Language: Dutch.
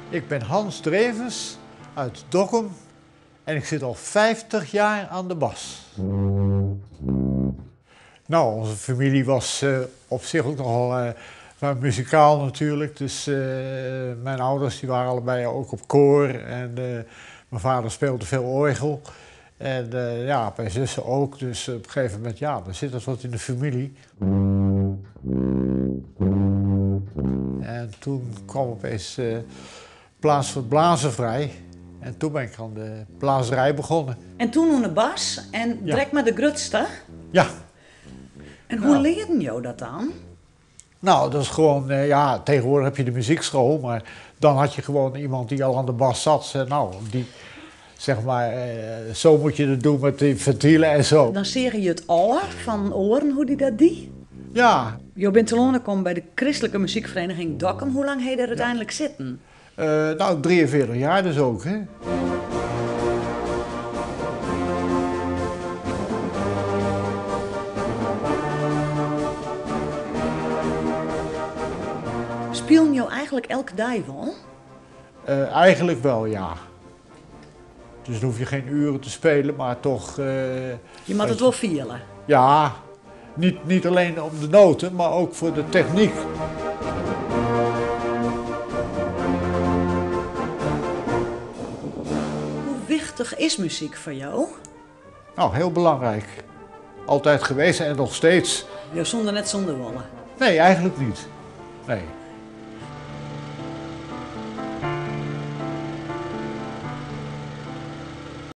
Ik ben Hans Drevens uit Dokkum en ik zit al 50 jaar aan de bas. Nou, onze familie was op zich ook nogal muzikaal natuurlijk. Dus mijn ouders die waren allebei ook op koor en mijn vader speelde veel orgel. En ja, mijn zussen ook, dus op een gegeven moment, ja, dan zit dat wat in de familie. En toen kwam opeens plaats voor het blazen vrij. En toen ben ik aan de blazerij begonnen. En toen aan de bas en direct met de grutste? Ja. En hoe leerden jou dat dan? Nou, dat is gewoon, ja, tegenwoordig heb je de muziekschool, maar dan had je gewoon iemand die al aan de bas zat. Nou, die, zeg maar, zo moet je het doen met die ventielen en zo. Dan zeg je het al van oren hoe die dat die? Ja. Je bent te Londen komen bij de christelijke muziekvereniging Dokkum. Hoe lang heb je er uiteindelijk zitten? Nou, 43 jaar dus ook, hè. Speel je eigenlijk elke dag wel? Eigenlijk wel, ja. Dus dan hoef je geen uren te spelen, maar toch... Je moet het wel vielen. Ja, niet alleen om de noten, maar ook voor de techniek. Hoe wichtig is muziek voor jou? Nou, heel belangrijk. Altijd geweest en nog steeds. Je zonder net zonder wollen. Nee, eigenlijk niet. Nee.